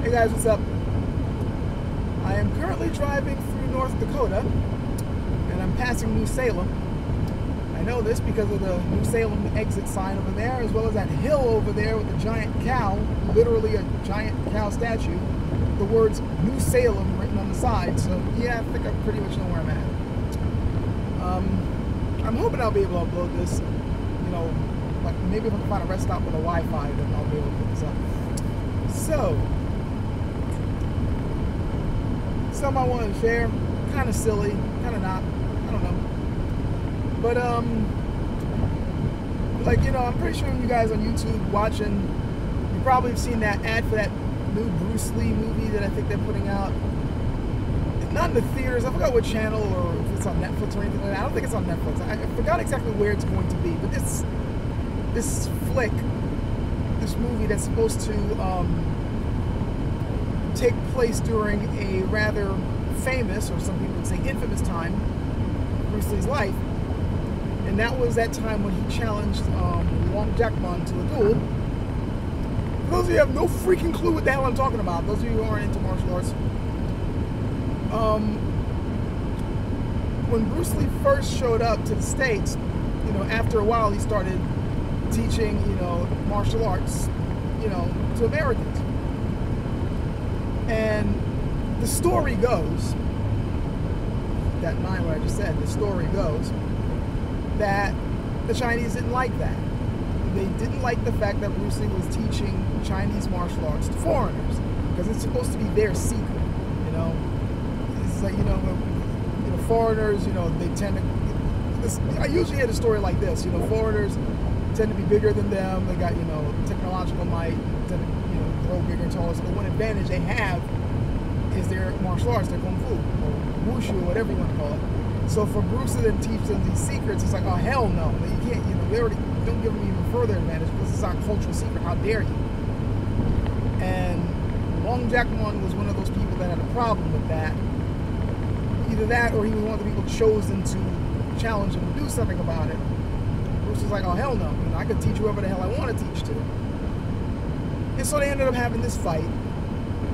Hey guys, what's up? I am currently driving through North Dakota, and I'm passing New Salem. I know this because of the New Salem exit sign over there, as well as that hill over there with the giant cow, literally a giant cow statue, the words New Salem written on the side. So yeah, I think I pretty much know where I'm at. I'm hoping I'll be able to upload this, you know, like maybe if I can find a rest stop with a Wi-Fi, then I'll be able to put this up. So, something I wanted to share, kind of silly, kind of not, I don't know. But, like, you know, I'm pretty sure you guys on YouTube watching, you probably have seen that ad for that new Bruce Lee movie that I think they're putting out. Not in the theaters, I forgot what channel or if it's on Netflix or anything like that. I don't think it's on Netflix. I forgot exactly where it's going to be, but this flick, this movie that's supposed to take place during a rather famous, or some people would say infamous time, Bruce Lee's life. And that was that time when he challenged Wong to a duel. For those of you who have no freaking clue what the hell I'm talking about, those of you who aren't into martial arts, when Bruce Lee first showed up to the States, you know, after a while he started teaching, you know, martial arts, you know, to Americans. And the story goes, that line what I just said, the story goes that the Chinese didn't like that. They didn't like the fact that Bruce Lee was teaching Chinese martial arts to foreigners, because it's supposed to be their secret, you know. It's like, you know, foreigners, you know, they tend to, I usually hear the story like this, you know, foreigners tend to be bigger than them, they got, you know, technological might, tend to, you know, grow bigger and taller, so the one advantage they have is their martial arts, their kung fu, or wushu, or whatever you want to call it. So for Bruce to then teach them these secrets, it's like, oh hell no, you can't, you know, they already don't give them even further advantage because it's our cultural secret, how dare you. And Wong was one of those people that had a problem with that. Either that, or he was one of the people chosen to challenge him to do something about it. Bruce was like, oh hell no, you know, I could teach whoever the hell I want to teach to. And so they ended up having this fight,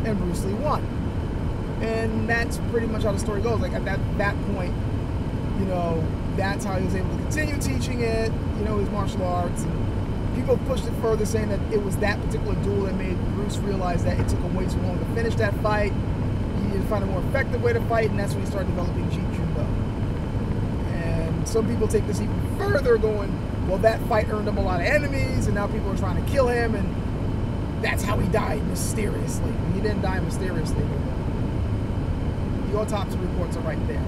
and Bruce Lee won. And that's pretty much how the story goes. Like at that point, you know, that's how he was able to continue teaching it, you know, his martial arts. And people pushed it further, saying that it was that particular duel that made Bruce realize that it took him way too long to finish that fight. He needed to find a more effective way to fight, and that's when he started developing Jeet Kune Do. And some people take this even further, going, well, that fight earned him a lot of enemies, and now people are trying to kill him, and that's how he died mysteriously. He didn't die mysteriously. The autopsy reports are right there.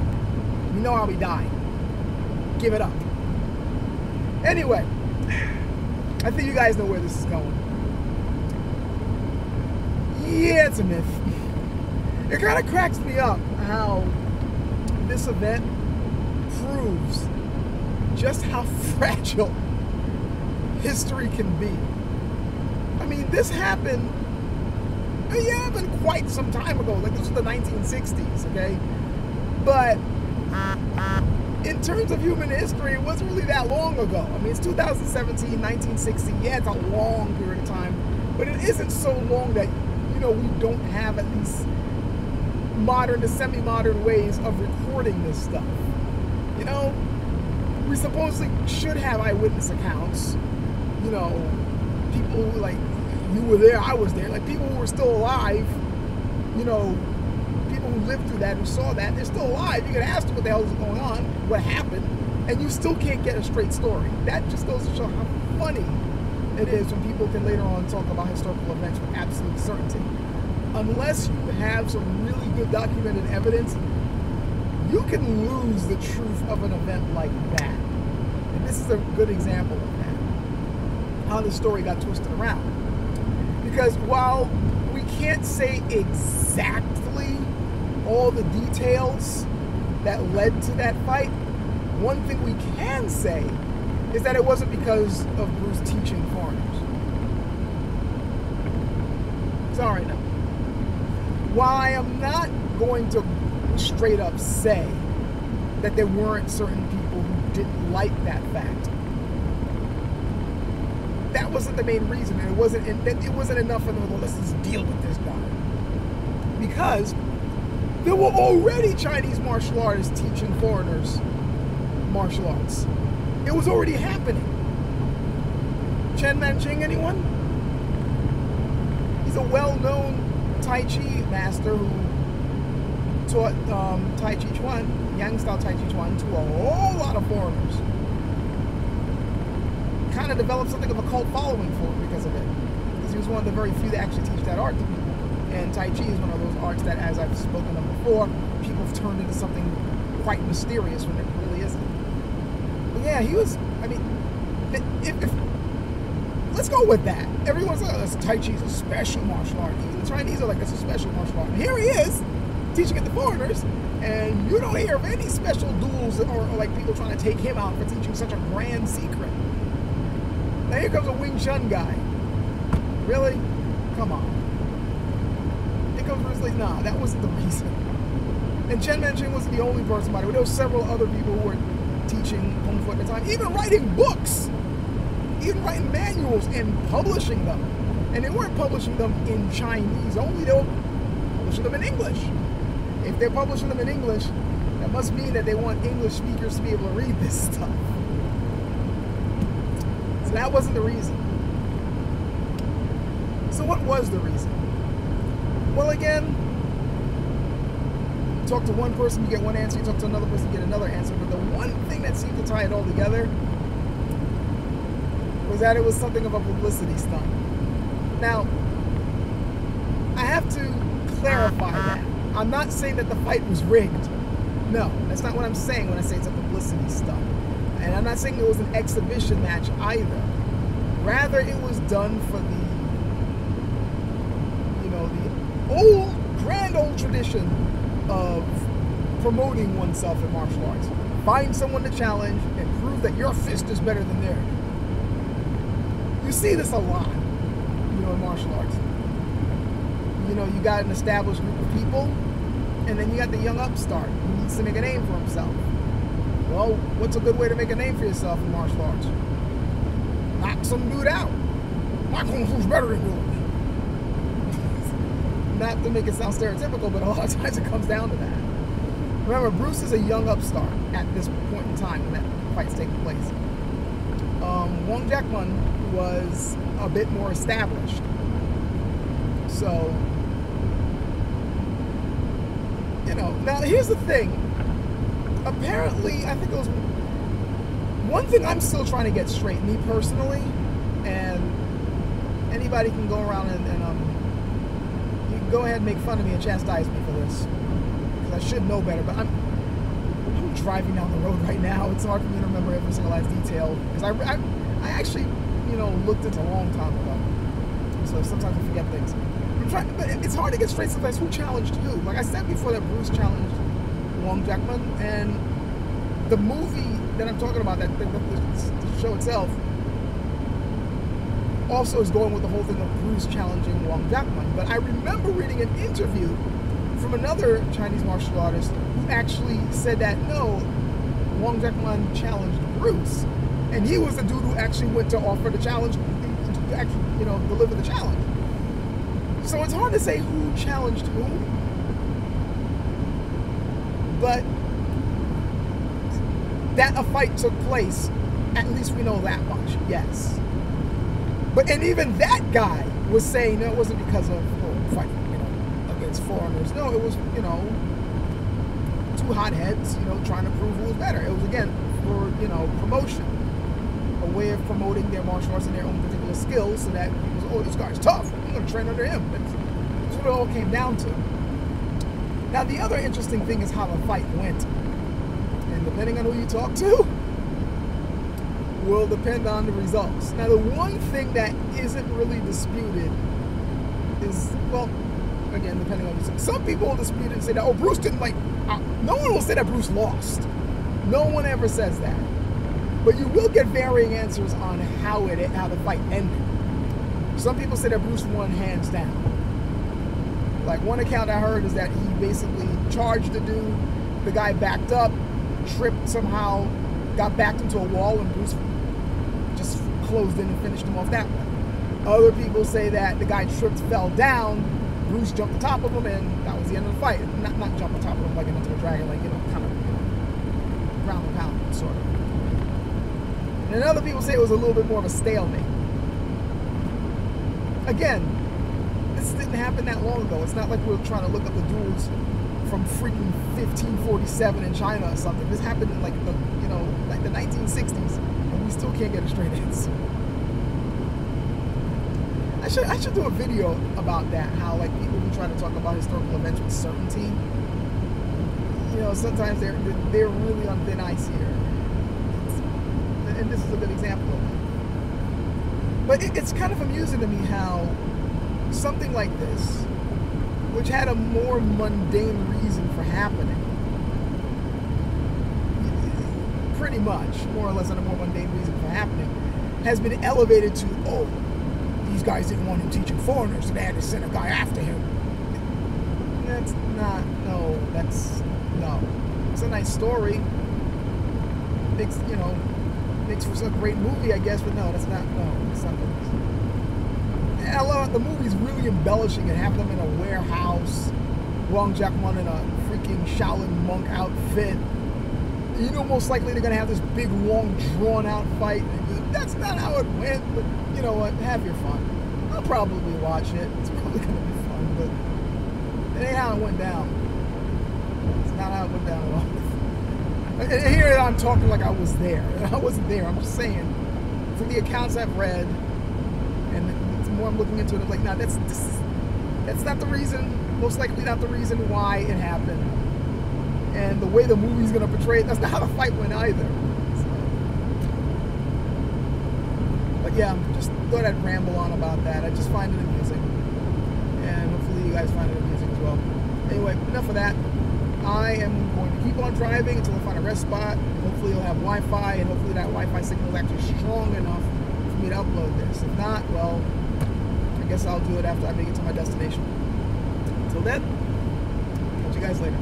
We know how he died. Give it up. Anyway, I think you guys know where this is going. Yeah, it's a myth. It kind of cracks me up how this event proves just how fragile history can be. I mean, this happened, yeah, but quite some time ago. Like, this was the 1960s, okay? But in terms of human history, it wasn't really that long ago. I mean, it's 2017, 1960. Yeah, it's a long period of time, but it isn't so long that, you know, we don't have at least modern to semi-modern ways of recording this stuff. You know, we supposedly should have eyewitness accounts. You know, people who, like, you were there, I was there, like people who were still alive, you know, people who lived through that, who saw that, they're still alive. You could ask them what the hell is going on, what happened, and you still can't get a straight story. That just goes to show how funny it is when people can later on talk about historical events with absolute certainty. Unless you have some really good documented evidence, you can lose the truth of an event like that. And this is a good example of that, how the story got twisted around. Because while we can't say exactly all the details that led to that fight, one thing we can say is that it wasn't because of Bruce teaching foreigners. Sorry, no. While I am not going to straight up say that there weren't certain people who didn't like that fact, that wasn't the main reason, and it wasn't enough for them to go, let's just deal with this guy. because there were already Chinese martial artists teaching foreigners martial arts. It was already happening. Chen Manching, anyone? He's a well-known Tai Chi master who taught Tai Chi Chuan, Yang style Tai Chi Chuan, to a whole lot of foreigners. Kind of developed something of a cult following for it because of it. Because he was one of the very few that actually teach that art to people. And Tai Chi is one of those arts that, as I've spoken of before, people have turned into something quite mysterious when it really isn't. But yeah, he was, I mean, if let's go with that. Everyone's like, oh, Tai Chi is a special martial art. Even the Chinese are like, it's a special martial art. And here he is, teaching it to foreigners, and you don't hear of any special duels or like people trying to take him out for teaching such a grand secret. Now here comes a Wing Chun guy. Really? Come on. Here comes Bruce Lee. Nah, that wasn't the reason. And Chen Manching wasn't the only person, by the way. There were several other people who were teaching Kung Fu at the time, even writing books, even writing manuals and publishing them. And they weren't publishing them in Chinese only, they were publishing them in English. If they're publishing them in English, that must mean that they want English speakers to be able to read this stuff. So that wasn't the reason. So what was the reason? Well, again, you talk to one person, you get one answer. You talk to another person, you get another answer. But the one thing that seemed to tie it all together was that it was something of a publicity stunt. Now, I have to clarify that. I'm not saying that the fight was rigged. No, that's not what I'm saying when I say it's a publicity stunt. And I'm not saying it was an exhibition match either. Rather, it was done for the, grand old tradition of promoting oneself in martial arts. Find someone to challenge and prove that your fist is better than theirs. You see this a lot, in martial arts. You got an established group of people, and then you got the young upstart who needs to make a name for himself. Well, what's a good way to make a name for yourself in martial arts? Knock some dude out. My Kung Fu's better than yours. Not to make it sound stereotypical, but a lot of times it comes down to that. Remember, Bruce is a young upstart at this point in time when that fight's taking place. Wong Jackman was a bit more established. So, now here's the thing. Apparently, I think it was one thing I'm still trying to get straight, me personally, and anybody can go around and you can go ahead and make fun of me and chastise me for this, because I should know better, but I'm driving down the road right now. It's hard for me to remember every single last detail, because I actually, looked into a long time ago, so sometimes I forget things. But it's hard to get straight sometimes. Who challenged who? Like I said before, that Bruce challenged Wong Jackman, and the movie that I'm talking about, the show itself, also is going with the whole thing of Bruce challenging Wong Jackman. But I remember reading an interview from another Chinese martial artist who actually said that no, Wong Jackman challenged Bruce, and he was the dude who actually went to offer the challenge, to actually, deliver the challenge. So it's hard to say who challenged who, but that a fight took place, at least we know that much, yes. But, and even that guy was saying, no, it wasn't because of fighting, against foreigners. No, it was, two hotheads, trying to prove who was better. It was, again, for, promotion, a way of promoting their martial arts and their own particular skills, so that people say, oh, this guy's tough, I'm going to train under him. That's what it all came down to. Now, the other interesting thing is how the fight went. And depending on who you talk to, will depend on the results. Now, the one thing that isn't really disputed is, well, again, depending on who. Some people will dispute it and say that, oh, Bruce didn't no one will say that Bruce lost. No one ever says that. But you will get varying answers on how the fight ended. Some people say that Bruce won hands down. Like, one account I heard is that he basically charged the dude, the guy backed up, tripped somehow, got backed into a wall, and Bruce just closed in and finished him off that way. Other people say that the guy tripped, fell down, Bruce jumped on top of him, and that was the end of the fight. Not jump on top of him like an Enter the Dragon, like, kind of, ground and pound, sort of. And then other people say it was a little bit more of a stalemate. Again, this didn't happen that long ago. It's not like we're trying to look up the duels from freaking 1547 in China or something. This happened in like the 1960s, and we still can't get a straight answer. I should do a video about that. How like people who try to talk about historical events with certainty, sometimes they're really on thin ice here. And this is a good example of that. But it's kind of amusing to me how something like this, which had a more mundane reason for happening, pretty much, more or less on a more mundane reason for happening, has been elevated to, oh, these guys didn't want him teaching foreigners, so they had to send a guy after him. That's not, no. It's a nice story. Makes for some great movie, I guess, but no, it's not the reason. And I love the movie's really embellishing it, having them in a warehouse, Wong Jack-man in a freaking Shaolin monk outfit. Most likely they're going to have this big, long, drawn-out fight. That's not how it went, but you know what? Have your fun. I'll probably watch it. It's probably going to be fun, but it ain't how it went down. It's not how it went down at all. And here I'm talking like I was there. I wasn't there. I'm just saying, from the accounts I've read, and the more I'm looking into it, I'm like, nah, that's not the reason. Most likely not the reason why it happened. And the way the movie's gonna portray it, that's not how the fight went either. So. But yeah, just thought I'd ramble on about that. I just find it amusing, and hopefully you guys find it amusing as well. Anyway, enough of that. I am going to keep on driving until I find a rest spot. Hopefully you'll have Wi-Fi, and hopefully that Wi-Fi signal is actually strong enough for me to upload this. If not, well, I guess I'll do it after I make it to my destination. Until then, catch you guys later.